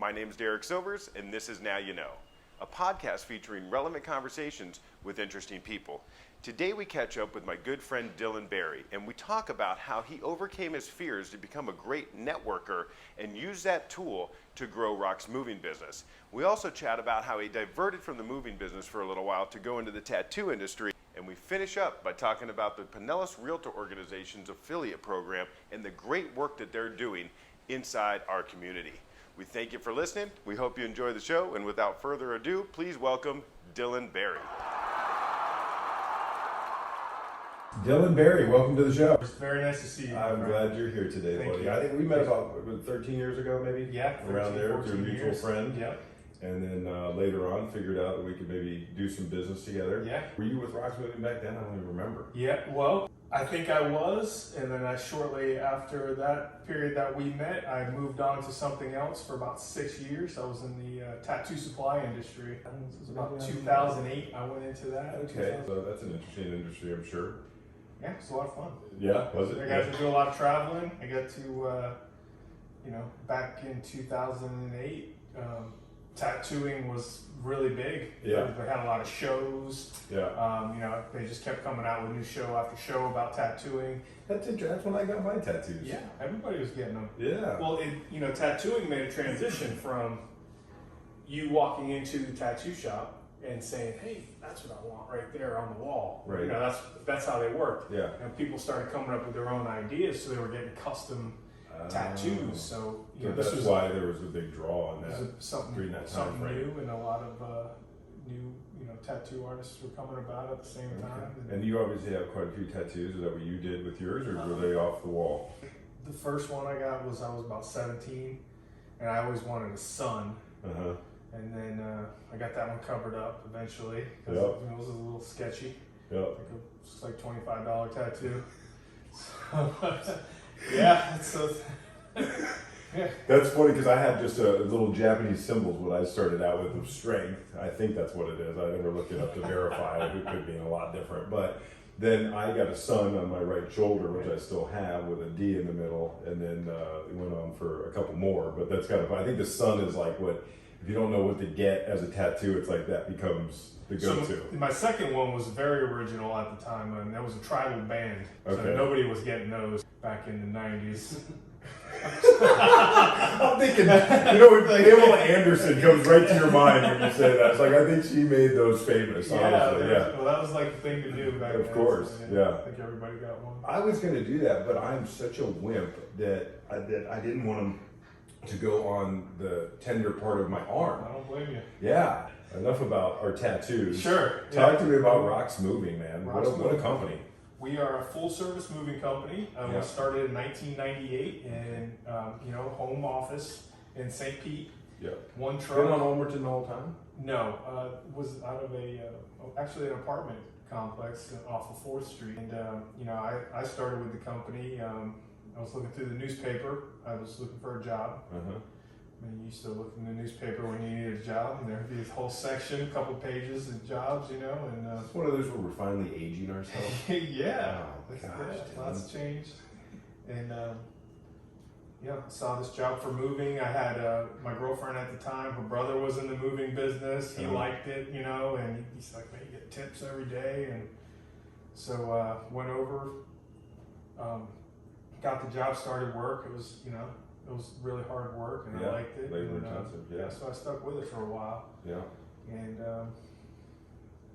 My name's Derrick Silvers, and this is Now You Know, a podcast featuring relevant conversations with interesting people. Today we catch up with my good friend Dylan Berry, and we talk about how he overcame his fears to become a great networker and use that tool to grow Rock's moving business. We also chat about how he diverted from the moving business for a little while to go into the tattoo industry, and we finish up by talking about the Pinellas Realtor Organization's affiliate program and the great work that they're doing inside our community. We thank you for listening. We hope you enjoy the show, and without further ado, please welcome Dylan Berry. Dylan Berry, welcome to the show. It's very nice to see you. I'm glad you're here today, Thank buddy. you. I think we met about 13 years ago, maybe? Yeah, around 13, there through a mutual years. friend. Yep. And then later on, figured out that we could maybe do some business together. Yeah. Were you with Rock's Moving back then? I don't even remember. Yeah, well, I think I was, and then shortly after that period that we met, I moved on to something else for about 6 years. I was in the tattoo supply industry. I think it was about 2008 I went into that. Okay, so that's an interesting industry, I'm sure. Yeah, it was a lot of fun. Yeah, was it? I got to do a lot of traveling. I got to, back in 2008, tattooing was really big. Yeah. They had a lot of shows. Yeah. They just kept coming out with new show after show about tattooing. That's when I got my tattoos. Yeah, everybody was getting them. Yeah. Well, tattooing made a transition from you walking into the tattoo shop and saying, "Hey, that's what I want right there on the wall." Right. That's how they worked. Yeah. And people started coming up with their own ideas, so they were getting custom tattoos. So that's why there was a big draw on that. Something during that time something frame. new, and a lot of new tattoo artists were coming about at the same time. And you obviously have quite a few tattoos. Is that what you did with yours, or were they off the wall? The first one I got was I was about 17, and I always wanted a sun. Uh-huh. And then I got that one covered up eventually because Yep. it was a little sketchy. Yep. It was like $25 tattoo. So, yeah, so yeah. That's funny because I had just a little Japanese symbols what I started out with of strength. I think that's what it is. I never looked it up to verify it. It could be a lot different. But then I got a sun on my right shoulder, which I still have, with a D in the middle. And then it went on for a couple more. But that's kind of, I think the sun is like what, if you don't know what to get as a tattoo, it's like that becomes the go-to. So my second one was very original at the time, and that was a tribal band. So Okay. nobody was getting those back in the 90s. I'm thinking, Pamela Anderson comes right to your mind when you say that. It's like, I think she made those famous, honestly. Yeah. Well, that was like the thing to do back then. Of course, So, yeah. I think everybody got one. I was going to do that, but I'm such a wimp that I didn't want them to go on the tender part of my arm. I don't blame you. Yeah. Enough about our tattoos. Sure. Talk to me about Rock's Moving, man. Rock's What a Moving. company. We are a full-service moving company. Yeah. We started in 1998 in, home office in St. Pete. Yeah. One truck. Been on Homerton the whole time? No, was out of actually an apartment complex off of 4th Street. And, I started with the company. I was looking through the newspaper. I was looking for a job. Uh-huh. You used to look in the newspaper when you needed a job, and there'd be this whole section, a couple pages of jobs, and It's one of those where we're finally aging ourselves. yeah, Oh, gosh, lots changed. And saw this job for moving. I had my girlfriend at the time. Her brother was in the moving business. He liked it, and he's like, "Man, you get tips every day." And so went over, got the job, started work. It was, it was really hard work, and I liked it. Labor and, intensive. Yeah. So I stuck with it for a while. Yeah. And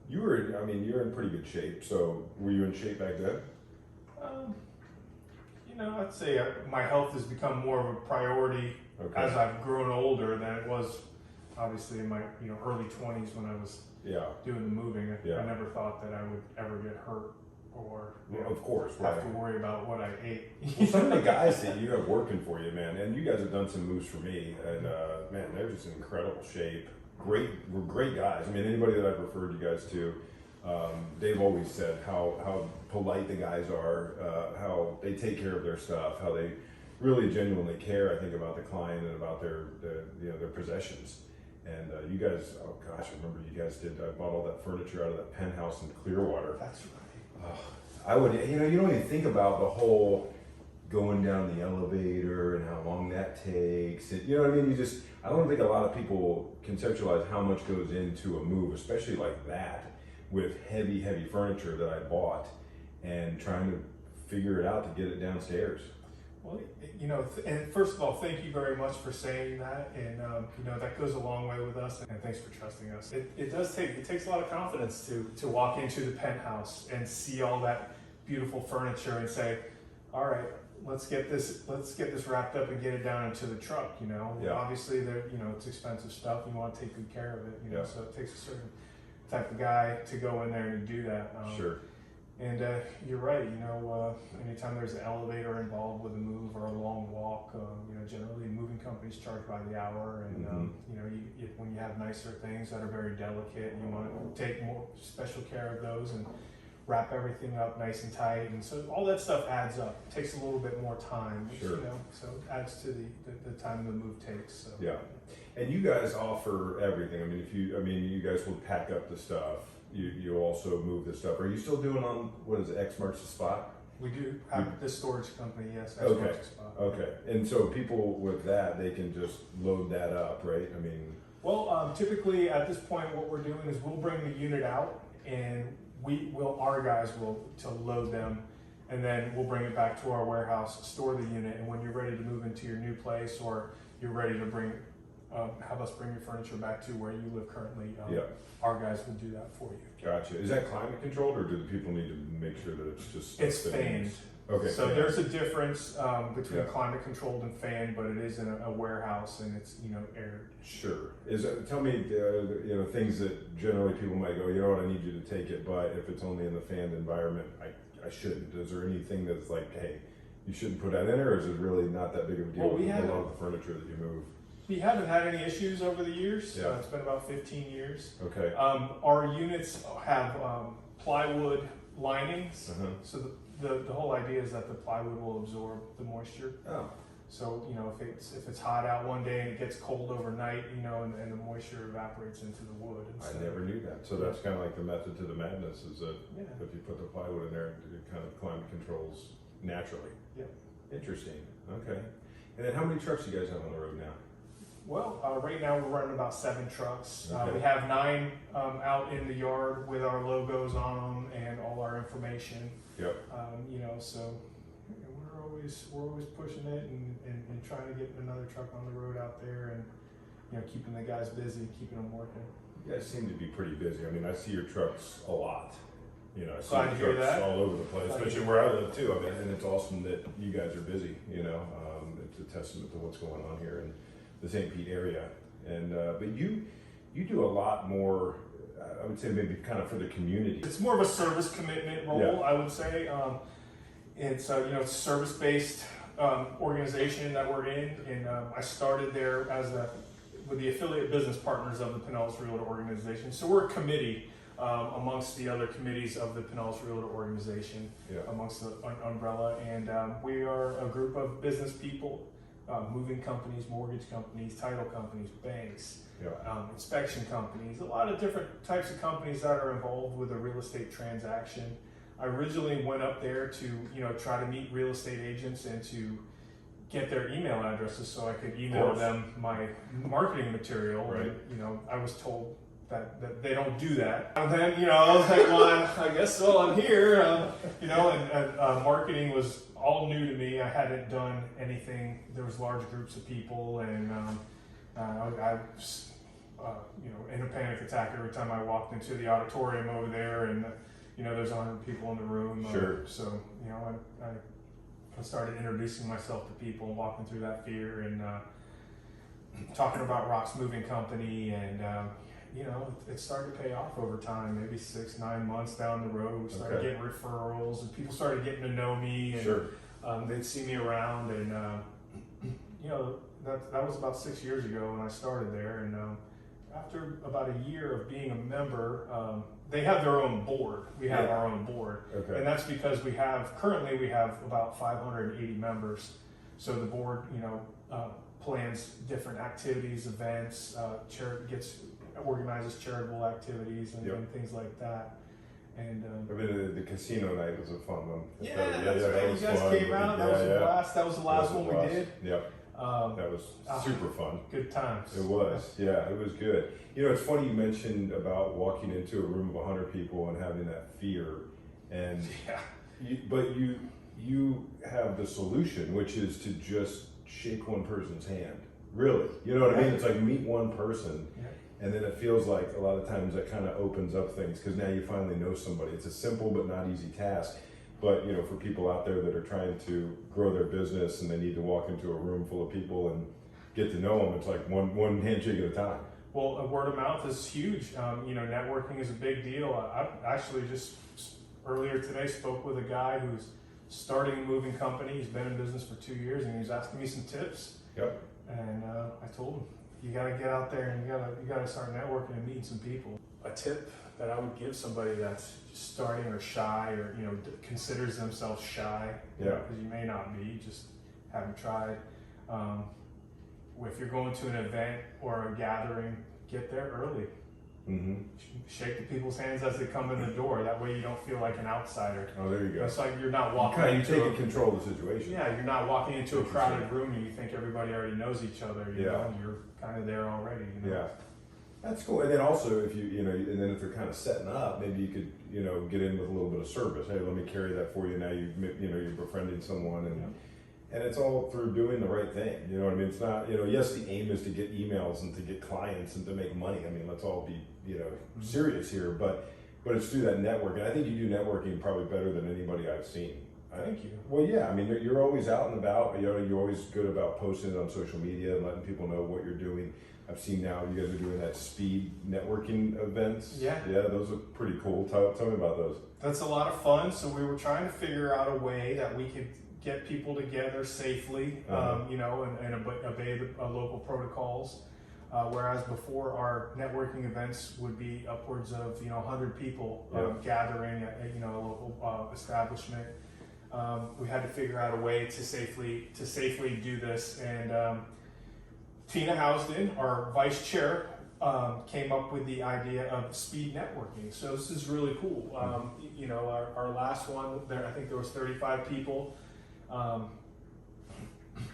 You're in pretty good shape. So were you in shape back then? I'd say my health has become more of a priority as I've grown older than it was obviously in my early 20s when I was doing the moving. Yeah. I never thought that I would ever get hurt or Of course, have right. to worry about what I ate. Well, some of the guys that you have working for you, man, and you guys have done some moves for me, and man, they're just in incredible shape. We're great guys. I mean, anybody that I've referred you guys to, they've always said how polite the guys are, how they take care of their stuff, how they really genuinely care, I think, about the client and about their possessions. And you guys, oh gosh, I remember you guys I bought all that furniture out of that penthouse in Clearwater. That's right. I would, you don't even think about the whole going down the elevator and how long that takes. And, you know what I mean? I don't think a lot of people conceptualize how much goes into a move, especially like that, with heavy furniture that I bought and trying to figure it out to get it downstairs. Well, you know, and first of all, thank you very much for saying that, and you know, that goes a long way with us, and thanks for trusting us. It takes a lot of confidence to walk into the penthouse and see all that beautiful furniture and say, all right, let's get this wrapped up and get it down into the truck. You know, Yeah. obviously it's expensive stuff. You want to take good care of it. You know, Yeah. so it takes a certain type of guy to go in there and do that. Sure. And you're right, you know, anytime there's an elevator involved with a move or a long walk, you know, generally moving companies charge by the hour, and you know, when you have nicer things that are very delicate, you want to take more special care of those and wrap everything up nice and tight, and so all that stuff adds up. It takes a little bit more time, which, Sure. you know, so it adds to the time the move takes. So. Yeah. And you guys offer everything. I mean, you guys will pack up the stuff. You also move the stuff. Are you still doing on, what is it, X Marks the Spot? We do have this storage company, yes. Okay. Okay. And so people with that, they can just load that up, right? I mean. Well, typically at this point, what we're doing is we'll bring the unit out, and our guys will to load them, and then we'll bring it back to our warehouse, store the unit, and when you're ready to move into your new place, or you're ready to have us bring your furniture back to where you live currently, our guys will do that for you. Gotcha. Is that climate controlled, or do the people need to make sure that it's just stuff It's that fanned. needs- Okay. So fanned. there's a difference between Yeah. climate controlled and fanned, but it is in a warehouse, and it's, you know, aired. Sure. Tell me, you know, things that generally people might go, you know what, I need you to take it, but if it's only in the fanned environment, I shouldn't. Is there anything that's like, hey, you shouldn't put that in there, or is it really not that big of a deal Well, with a lot of the furniture that you move? We haven't had any issues over the years. Yeah. It's been about 15 years. Okay. Our units have plywood linings, so the whole idea is that the plywood will absorb the moisture. Oh. So, you know, if it's hot out one day and it gets cold overnight, you know, and the moisture evaporates into the wood. I never knew that. So that's kind of like the method to the madness, is that Yeah. if you put the plywood in there, it kind of climate controls naturally. Yeah. Interesting. Okay. And then how many trucks you guys have on the road now? Well, right now we're running about 7 trucks. Okay. We have 9 out in the yard with our logos on them and all our information. Yep. You know, so we're always pushing it and trying to get another truck on the road out there, and, you know, keeping the guys busy, keeping them working. You guys seem to be pretty busy. I mean, I see your trucks a lot. You know, I see Glad your to hear trucks that. all over the place, Glad to especially hear where I live too. I mean, and it's awesome that you guys are busy. You know, it's a testament to what's going on here in the St. Pete area. And but you do a lot more. I would say maybe kind of for the community. It's more of a service commitment role, Yeah. I would say. It's you know, it's a service-based organization that we're in, and I started there with the affiliate business partners of the Pinellas Realtor organization. So we're a committee amongst the other committees of the Pinellas Realtor organization, amongst the umbrella, and we are a group of business people, moving companies, mortgage companies, title companies, banks, inspection companies, a lot of different types of companies that are involved with a real estate transaction. I originally went up there to, you know, try to meet real estate agents and to get their email addresses so I could email them my marketing material. Right. And, you know, I was told that they don't do that. And then, you know, I was like, well, I guess so, I'm here. You know, and marketing was all new to me. I hadn't done anything. There was large groups of people, and I was, you know, in a panic attack every time I walked into the auditorium over there, and you know, there's 100 people in the room. Sure. So, you know, I started introducing myself to people and walking through that fear, and talking about Rock's Moving Company, and you know, it started to pay off over time. Maybe 6-9 months down the road, we started getting referrals, and people started getting to know me, and they'd see me around, and you know, that was about 6 years ago when I started there, and after about a year of being a member, they have their own board. We have our own board, and that's because currently we have about 580 members. So the board, you know, plans different activities, events, organizes charitable activities and things like that. And I mean, the casino night was a fun one. That's right. You guys came out. That was a blast. That was the last one we did. Yep. That was super fun. Good times. It was, yeah, it was good. You know, it's funny you mentioned about walking into a room of 100 people and having that fear, and but you have the solution, which is to just shake one person's hand. Really, you know what I mean? It's like meet one person, and then it feels like a lot of times that kind of opens up things because now you finally know somebody. It's a simple but not easy task. But you know, for people out there that are trying to grow their business and they need to walk into a room full of people and get to know them, it's like one handshake at a time. Well, word of mouth is huge. You know, networking is a big deal. I actually just earlier today spoke with a guy who's starting a moving company. He's been in business for 2 years, and he was asking me some tips. Yep. And I told him, you got to get out there and you got to start networking and meeting some people. A tip that I would give somebody that's just starting or shy, or you know, considers themselves shy, because you may not be, just haven't tried. If you're going to an event or a gathering, get there early. Mm-hmm. Shake the people's hands as they come in the door. That way you don't feel like an outsider. Oh, there you go. It's like you're not walking You're into taking control of the situation. Yeah, you're not walking into a crowded room and you think everybody already knows each other. You know, you're kind of there already. You know? Yeah. That's cool. And then also, if and then if they're kind of setting up, maybe you could, get in with a little bit of service. Hey, let me carry that for you. Now you're befriending someone, and it's all through doing the right thing. You know what I mean? It's not, yes, the aim is to get emails and to get clients and to make money. I mean, let's all be, serious here, but it's through that network. And I think you do networking probably better than anybody I've seen. Thank you. Well, yeah, I mean, you're always out and about. You're always good about posting it on social media and letting people know what you're doing. I've seen now you guys are doing that speed networking events. Yeah, those are pretty cool. Tell me about those. That's a lot of fun. So we were trying to figure out a way that we could get people together safely, and obey the local protocols. Whereas before, our networking events would be upwards of 100 people gathering at a local establishment. We had to figure out a way to safely do this, and Tina Housden, our vice chair, came up with the idea of speed networking. So this is really cool. Our last one, I think there was 35 people.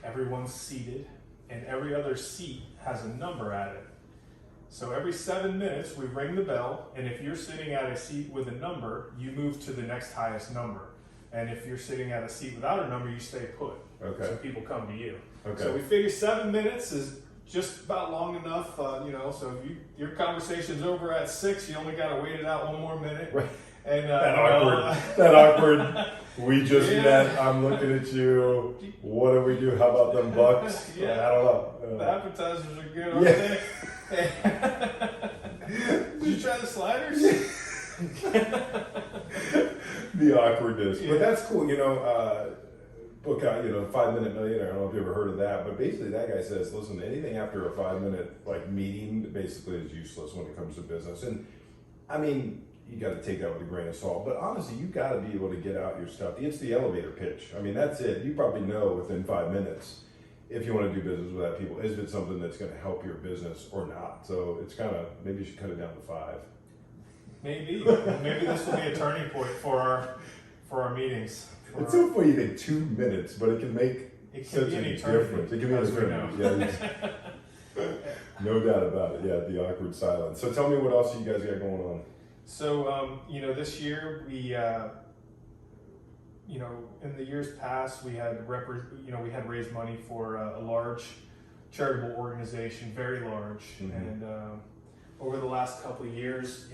Everyone's seated, and every other seat has a number at it. So every 7 minutes, we ring the bell, and if you're sitting at a seat with a number, you move to the next highest number. And if you're sitting at a seat without a number, you stay put. Okay. So people come to you. Okay. So we figure 7 minutes is just about long enough, so if your conversation's over at 6, you only got to wait it out 1 more minute. Right. And that awkward. We just met. I'm looking at you. What do we do? How about them bucks? I don't know. The appetizers are good, aren't they? Did you try the sliders? The awkwardness. But that's cool. Book out, 5-minute millionaire. I don't know if you ever heard of that, but basically that guy says, listen, anything after a 5-minute meeting basically is useless when it comes to business. And I mean, you got to take that with a grain of salt, but honestly, you got to be able to get out your stuff. It's the elevator pitch. I mean, that's it. You probably know within 5 minutes if you want to do business with that people, is it something that's going to help your business or not? So it's kind of, maybe you should cut it down to 5. Maybe this will be a turning point for our meetings. It's so funny you think 2 minutes, but it can make such a difference. It can be an eternity. Yeah, no doubt about it. Yeah, the awkward silence. So tell me what else you guys got going on. So this year we in the years past we had raised money for a large charitable organization, very large, and over the last couple of years,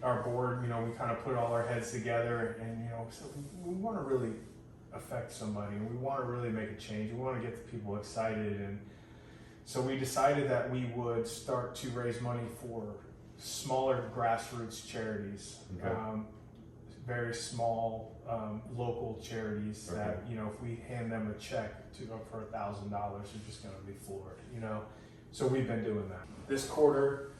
our board, we kind of put all our heads together, and so we want to really affect somebody, and we want to really make a change. We want to get the people excited, and so we decided that we would start to raise money for smaller grassroots charities, very small local charities that if we hand them a check for $1,000, they're just going to be floored. So we've been doing that. This quarter,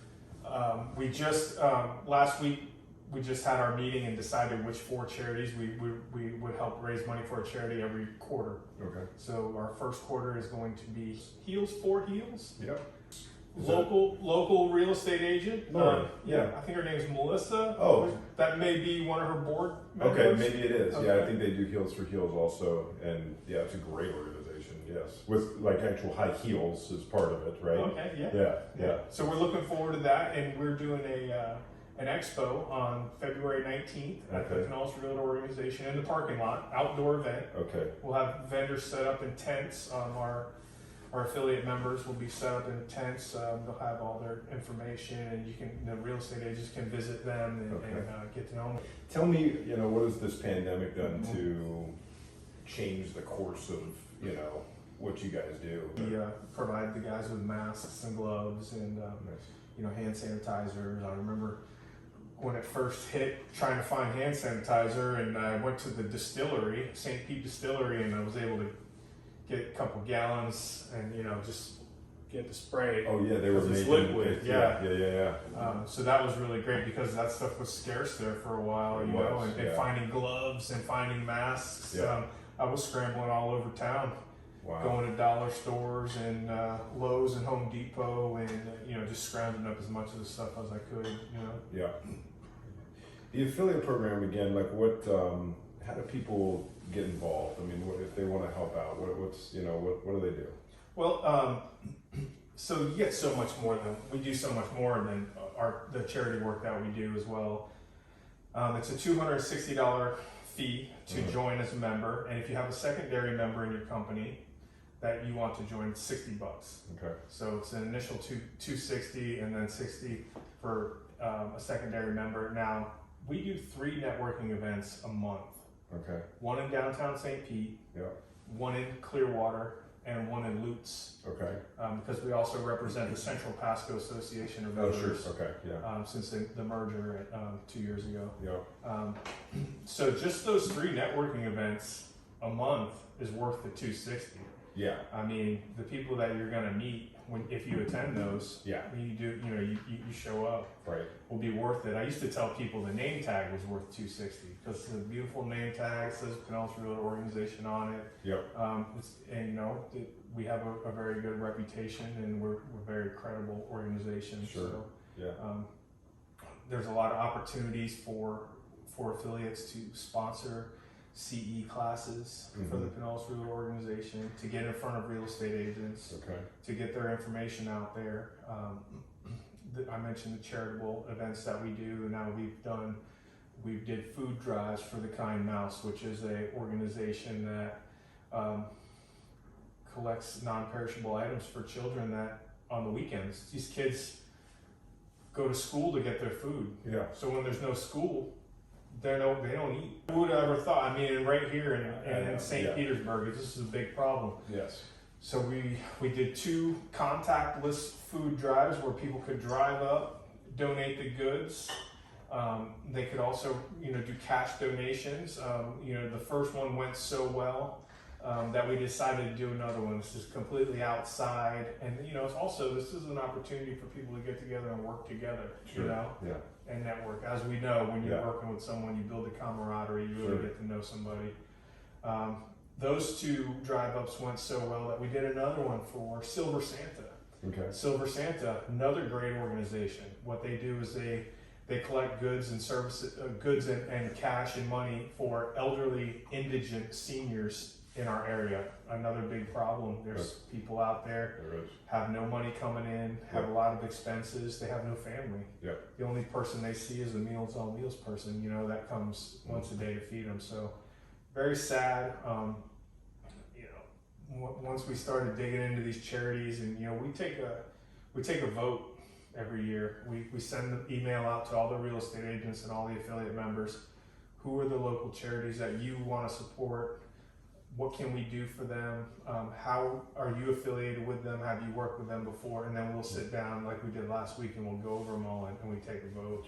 we just last week we just had our meeting and decided which 4 charities we would help raise money for a charity every quarter. Okay. So our first quarter is going to be Heels for Heels. Yep. Local real estate agent. Yeah. I think her name is Melissa. Oh. That may be one of her board members. Okay, maybe it is. Okay. Yeah, I think they do Heels for Heels also, and yeah, it's a great organization. yes. With like actual high heels is part of it, right? Okay, yeah. Yeah. So we're looking forward to that, and we're doing an expo on February 19th at the Okay. Canals Realtor Organization in the parking lot, outdoor event. Okay. We'll have vendors set up in tents. Our affiliate members will be set up in tents. They'll have all their information, and the real estate agents can visit them and get to know them. Tell me, what has this pandemic done to change the course of, what you guys do? We provide the guys with masks and gloves and Nice. hand sanitizers. I remember when it first hit, trying to find hand sanitizer, and I went to the distillery, St. Pete Distillery, and I was able to get a couple gallons and just get the spray. Oh yeah, they were Because it's making liquid, Yeah. So that was really great because that stuff was scarce there for a while, It and was, yeah. finding gloves and finding masks. Yeah. I was scrambling all over town, Wow. going to dollar stores and Lowe's and Home Depot, and just scrounging up as much of the stuff as I could. Yeah. The affiliate program again, like what? How do people get involved? I mean, what if they want to help out? What do they do? Well, so you get so much more than we do. So much more than the charity work that we do as well. It's a $260 fee to join as a member, and if you have a secondary member in your company that you want to join, it's $60. Okay. So it's an initial $260 and then $60 for a secondary member. Now we do 3 networking events a month. Okay. One in downtown St. Pete, Yeah. one in Clearwater, and one in Lutz. Okay. Because we also represent the Central Pasco Association of Oh, sure. Realtors. Okay. Yeah. Since the merger 2 years ago. Yeah. So just those 3 networking events a month is worth the $260. Yeah. I mean, the people that you're going to meet if you attend those, Yeah. you show up, Right. will be worth it. I used to tell people the name tag was worth $260 because the beautiful name tag says Canals Realtor Organization on it. Yep. We have a very good reputation, and we're a very credible organization. Sure. So, Yeah. there's a lot of opportunities for affiliates to sponsor CE classes for the Canals Realtor Organization, to get in front of real estate agents, Okay. to get their information out there. I mentioned the charitable events that we do. Now we did food drives for the Kind Mouse, which is a organization that collects non-perishable items for children that on the weekends. These kids go to school to get their food. Yeah. So when there's no school, they don't eat. Who would have ever thought? I mean, right here in St. Yeah. Petersburg, this is a big problem. Yes. So we did 2 contactless food drives where people could drive up, donate the goods. They could also, do cash donations. The first one went so well that we decided to do another one. This is completely outside, and it's also, this is an opportunity for people to get together and work together. Sure. Yeah. And network. As we know, when you're working with someone, you build a camaraderie. You really get to know somebody. Those 2 drive-ups went so well that we did another one for Silver Santa. Okay. Silver Santa, another great organization. What they do is they collect goods and services, goods and cash and money for elderly, indigent seniors in our area. Another big problem. There's people out there have no money coming in, have a lot of expenses. They have no family. Yeah. The only person they see is the Meals on Wheels person. that comes once a day to feed them. So very sad. Once we started digging into these charities, and we take a vote every year. We send the email out to all the real estate agents and all the affiliate members. Who are the local charities that you want to support? What can we do for them? How are you affiliated with them? Have you worked with them before? And then we'll sit down like we did last week, and we'll go over them all, and we take a vote.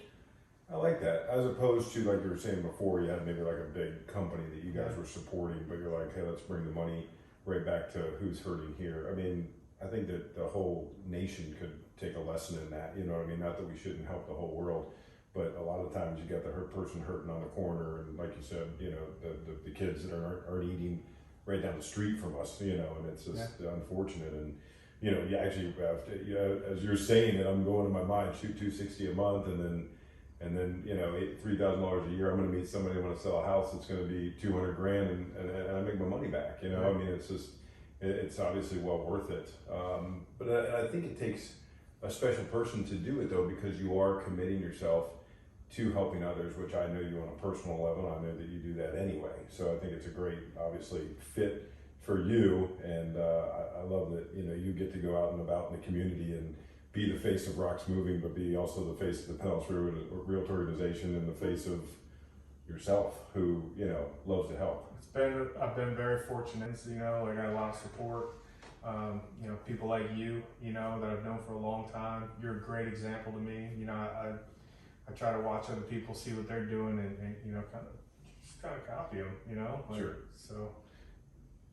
I like that, as opposed to, like you were saying before, you had maybe like a big company that you guys were supporting, but you're like, hey, let's bring the money right back to who's hurting here. I mean, I think that the whole nation could take a lesson in that, not that we shouldn't help the whole world, but a lot of times you got the person hurting on the corner, and like you said, the kids that aren't eating right down the street from us, and it's just unfortunate. And you actually have to, as you're saying it, I'm going in my mind, shoot $260 a month, and then $3,000 a year. I'm going to meet somebody who want to sell a house that's going to be $200,000, and I make my money back. I mean, it's just, it's obviously well worth it. But I think it takes a special person to do it though, because you are committing yourself to helping others, which I know you on a personal level. I know that you do that anyway. So I think it's a great, obviously, fit for you. And I love that, you know, you get to go out and about in the community and be the face of Rocks Moving, but be also the face of the Pinellas Realtor Organization and the face of yourself, who, you know, loves to help. I've been very fortunate, you know, I got a lot of support. You know, people like you, you know, that I've known for a long time. You're a great example to me. You know, I try to watch other people, see what they're doing, and you know, kind of copy them. You know, like, Sure. So,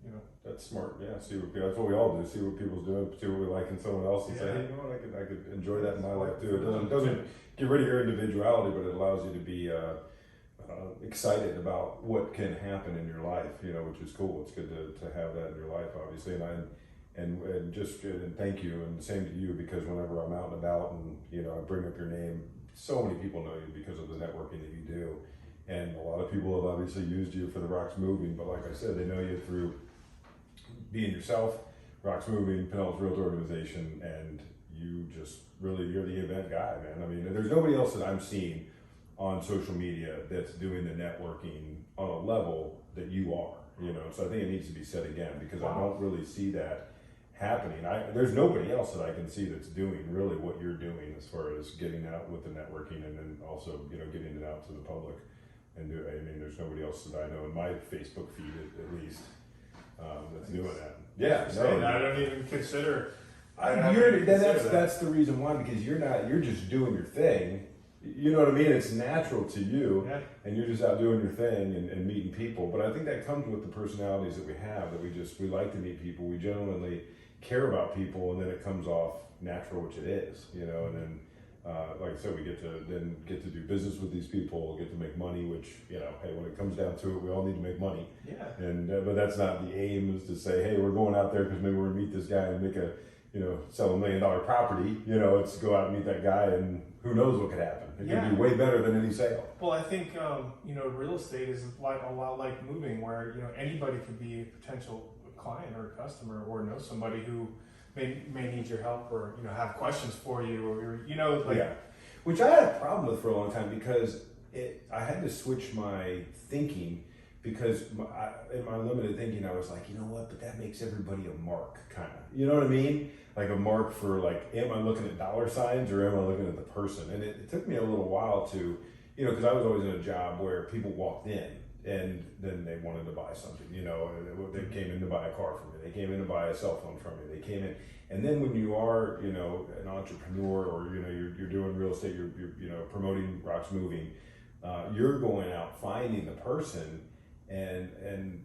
you know, That's smart. Yeah, that's what we all do. See what people's doing, see what we like in someone else, and say, Yeah. hey, you know what, I could enjoy that in my life too. It doesn't get rid of your individuality, but it allows you to be excited about what can happen in your life. You know, which is cool. It's good to have that in your life, obviously. And just and thank you, and same to you, because whenever I'm out and about and, you know, I bring up your name, so many people know you because of the networking that you do. And a lot of people have obviously used you for the Rocks Moving, but like I said, they know you through being yourself, Rocks Moving, Pinellas Realtor Organization, and you're the event guy, man. I mean, there's nobody else that I'm seeing on social media that's doing the networking on a level that you are, you know. So I think it needs to be said again, because I don't really see that happening. There's nobody else that I can see that's doing really what you're doing as far as getting out with the networking, and then also, you know, getting it out to the public. I mean, there's nobody else that I know in my Facebook feed at least that's doing that. Yeah, no, I don't even consider. That's the reason why, because you're just doing your thing. You know what I mean? It's natural to you, Yeah. and you're just out doing your thing and meeting people. But I think that comes with the personalities that we have, that we like to meet people. We genuinely care about people, and then it comes off natural, which it is, you know. And then, like I said, we get to do business with these people, get to make money. Which, you know, hey, when it comes down to it, we all need to make money. Yeah. And but that's not the aim. Is to say, hey, we're going out there because maybe we're gonna meet this guy and make sell $1 million property. You know, it's go out and meet that guy, and who knows what could happen. It could be way better than any sale. Well, I think you know, real estate is like a lot like moving, where, you know, anybody could be a potential client or a customer, or know somebody who may need your help, or, you know, have questions for you, or, you know, like. Yeah. Which I had a problem with for a long time, because I had to switch my thinking, because in my limited thinking, I was like, you know what, but that makes everybody a mark, kind of. You know what I mean? Like a mark for, like, am I looking at dollar signs, or am I looking at the person? And it took me a little while to, you know, because I was always in a job where people walked in and then they wanted to buy something, you know, they came in to buy a car from me, they came in to buy a cell phone from me, they came in. And then when you are, you know, an entrepreneur, or, you know, you're doing real estate, you're you know, promoting Rocks Moving, you're going out finding the person, and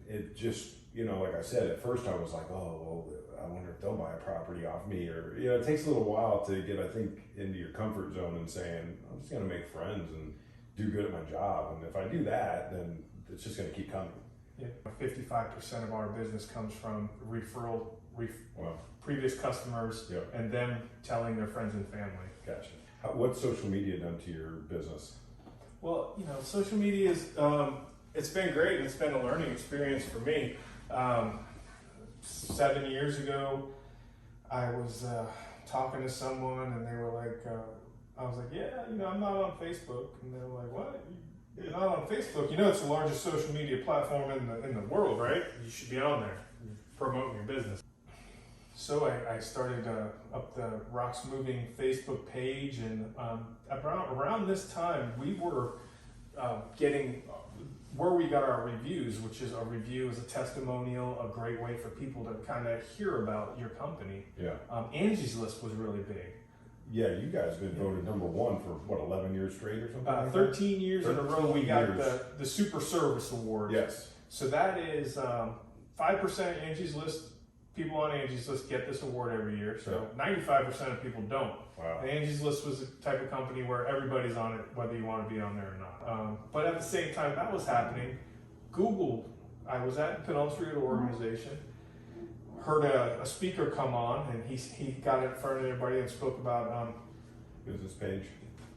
it just, you know, like I said, at first I was like, oh, well, I wonder if they'll buy a property off me, or, you know, it takes a little while to get, I think, into your comfort zone and saying, I'm just going to make friends and do good at my job. And if I do that, then it's just going to keep coming. Yeah. 55% of our business comes from previous customers, Yep. and them telling their friends and family. Gotcha. What's social media done to your business? Well, you know, social media is, it's been great. It's been a learning experience for me. 7 years ago, I was talking to someone, and they were like, I was like, yeah, you know, I'm not on Facebook. And they were like, what? You're not on Facebook? You know, it's the largest social media platform in the world, right? You should be on there promoting your business. So I started up the Rocks Moving Facebook page, and around this time, we were getting where we got our reviews, which is a review is a testimonial, a great way for people to kind of hear about your company. Yeah. Angie's List was really big. Yeah, you guys have been voted number one for what, 11 years straight or something? Like 13 years in a row, we got 13 years. the Super Service Award. Yes. So that is 5% of Angie's List. People on Angie's List get this award every year. So 95% of people don't. Wow. And Angie's List was the type of company where everybody's on it, whether you want to be on there or not. But at the same time that was happening, Google, I was at Pinellas Realtor Organization, heard a speaker come on, and he got in front of everybody and spoke about Business page?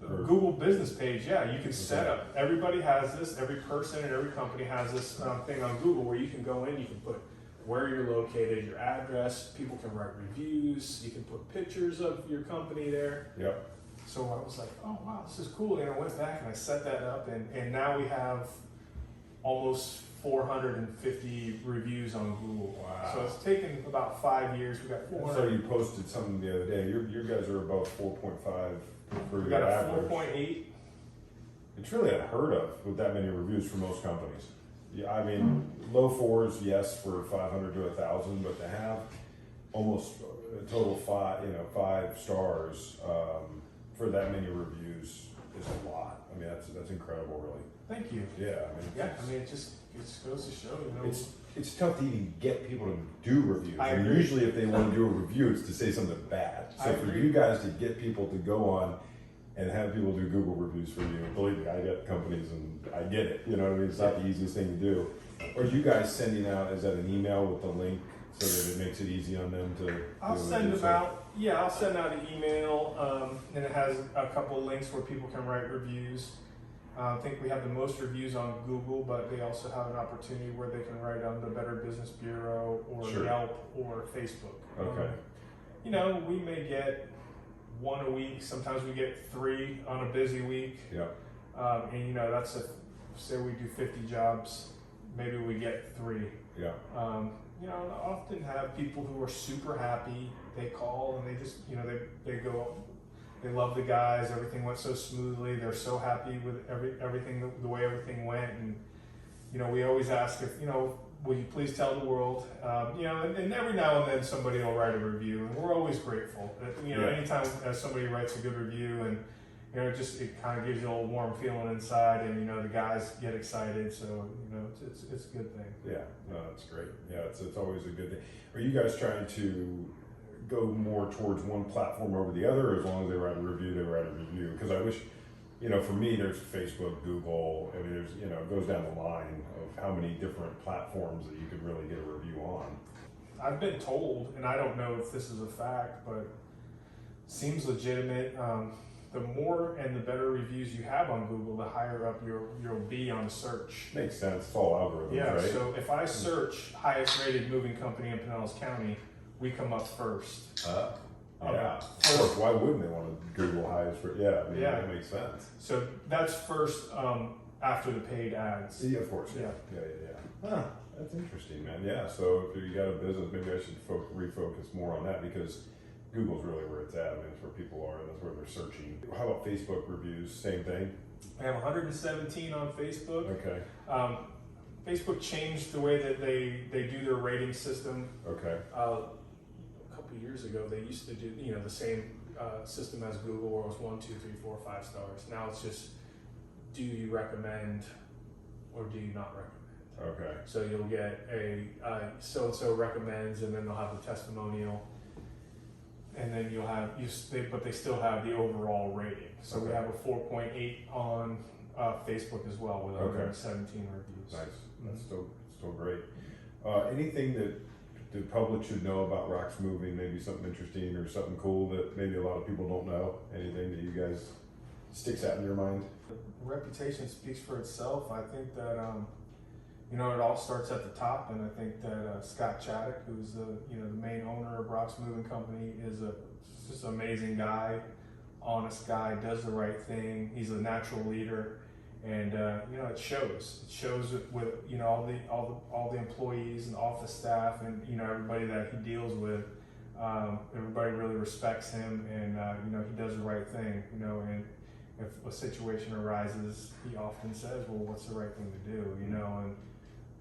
Google business page. Yeah, you can set up, everybody has this, every person and every company has this thing on Google where you can go in, you can put where you're located, your address. People can write reviews. You can put pictures of your company there. Yep. So I was like, oh wow, this is cool. And I went back and I set that up, and now we have almost 450 reviews on Google. Wow. So it's taken about 5 years. We got 400. So you posted something the other day. Your guys are about 4.5 for We your got a average. 4.8. It's really unheard of with that many reviews for most companies. Yeah, I mean, low fours, yes, for 500 to 1,000, but to have almost a total 5 stars for that many reviews is a lot. I mean, that's incredible, really. Thank you. Yeah, I mean, Yeah, I mean, it just goes to show, you know. it's tough to even get people to do reviews. I And agree. usually, if they want to do a review, it's to say something bad. I So for agree. you guys to get people to go on and have people do Google reviews for you, believe me, I get companies and I get it. You know what I mean? It's not the easiest thing to do. Are you guys sending out? Is that an email with the link so that it makes it easy on them to? I'll be able to send do them so? out. Yeah, I'll send out an email, and it has a couple of links where people can write reviews. I think we have the most reviews on Google, but they also have an opportunity where they can write on the Better Business Bureau or Sure. Yelp or Facebook. Okay. You know, we may get 1 a week. Sometimes we get 3 on a busy week. Yeah. And you know, say we do 50 jobs, maybe we get 3. Yeah. You know, I often have people who are super happy. They call and they just, you know, they go, they love the guys. Everything went so smoothly. They're so happy with everything, the way everything went. And you know, we always ask if, you know, will you please tell the world? You know, and every now and then somebody will write a review, and we're always grateful. You know, Yeah. anytime somebody writes a good review, and you know, it kind of gives you a little warm feeling inside, and you know, the guys get excited. So you know, it's a good thing. Yeah. No, that's great. Yeah, it's always a good thing. Are you guys trying to go more towards one platform over the other, or as long as they write a review, they write a review? Because I wish, you know, for me, there's Facebook, Google. I mean, there's, you know, it goes down the line of how many different platforms that you could really get a review on. I've been told, and I don't know if this is a fact, but seems legitimate. The more and the better reviews you have on Google, the higher up you'll be on the search. Makes sense. It's all algorithms, Yeah, right? so if I search highest rated moving company in Pinellas County, we come up first. Yeah. Of course. Why wouldn't they want to Google highest? Yeah. I mean, Yeah. that makes sense. So that's first after the paid ads. Yeah, of course. Yeah. Huh, that's interesting, man. Yeah. So if you got a business, maybe I should refocus more on that, because Google's really where it's at. I mean, it's where people are, and that's where they're searching. How about Facebook reviews? Same thing. I have 117 on Facebook. Okay. Facebook changed the way that they do their rating system. Okay. A couple of years ago, they used to do, you know, the same system as Google, where it was 1, 2, 3, 4, 5 stars. Now it's just, do you recommend or do you not recommend? Okay. So you'll get a so-and-so recommends, and then they'll have the testimonial, and then you'll have but they still have the overall rating. So we Okay. have a 4.8 on Facebook as well with Okay. 117 reviews. Nice. That's still great. Anything that the public should know about Rocks Moving? Maybe something interesting or something cool that maybe a lot of people don't know. Anything that you guys sticks out in your mind? The reputation speaks for itself. I think that you know, it all starts at the top, and I think that Scott Chaddock, who's the main owner of Rocks Moving Company, is just an amazing guy, honest guy, does the right thing. He's a natural leader, and you know, it shows. It shows with you know all the employees and office staff, and you know, everybody that he deals with. Everybody really respects him, and you know, he does the right thing. You know, and if a situation arises, he often says, "Well, what's the right thing to do?" You know, and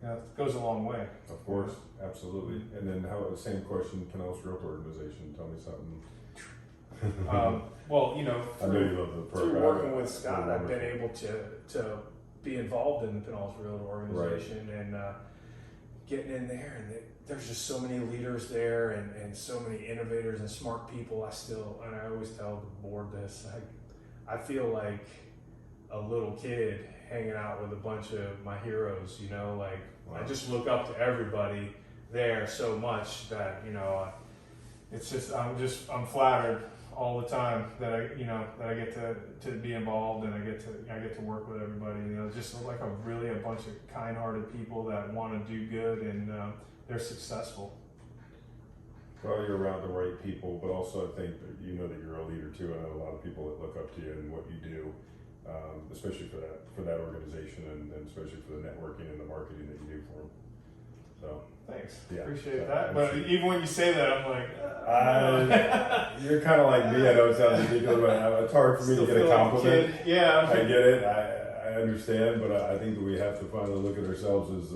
it goes a long way. Of course, absolutely. And then the same question, Pinellas Realtor Organization. Tell me something. Well, you know, I know you love the through program. working with Scott, They're I've been wonderful. able to be involved in the Pinellas Realtor Organization, and getting in there, and there's just so many leaders there, and so many innovators and smart people. I always tell the board this, I feel like a little kid hanging out with a bunch of my heroes, you know, like Wow. I just look up to everybody there so much that, you know, it's just, I'm flattered all the time that I get to be involved, and I get to work with everybody. Just like a bunch of kind-hearted people that want to do good, and they're successful. Well, you're around the right people, but also I think that that you're a leader too. I know a lot of people that look up to you and what you do, especially for that organization, and especially for the networking and the marketing that you do for them. So thanks, yeah, appreciate so that. But even when you say that, I'm like, you're kind of like me. I know it sounds ridiculous, but it's hard for me to get a compliment. Yeah, I get it. I understand, but I think that we have to finally look at ourselves as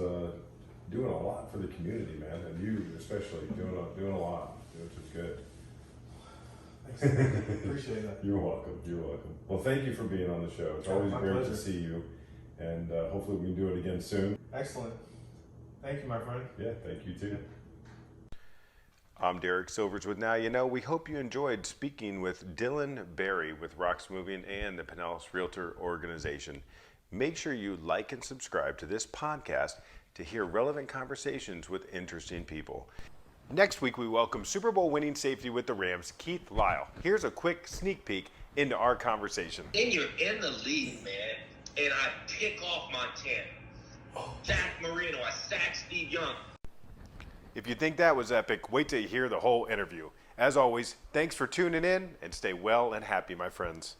doing a lot for the community, man, and you especially doing a lot, which is good. Thanks. Appreciate that. You're welcome. You're welcome. Well, thank you for being on the show. It's Yeah, always my great pleasure. to see you, and hopefully we can do it again soon. Excellent. Thank you, my friend. Yeah, thank you too. I'm Derrick Silvers with Now You Know. We hope you enjoyed speaking with Dylan Berry with Rocks Moving and the Pinellas Realtor Organization. Make sure you like and subscribe to this podcast to hear relevant conversations with interesting people. Next week, we welcome Super Bowl winning safety with the Rams, Keith Lyle. Here's a quick sneak peek into our conversation. Then you're in the league, man, and I pick off Montana. Zach Marino, I sack Steve Young. If you think that was epic, wait till you hear the whole interview. As always, thanks for tuning in, and stay well and happy, my friends.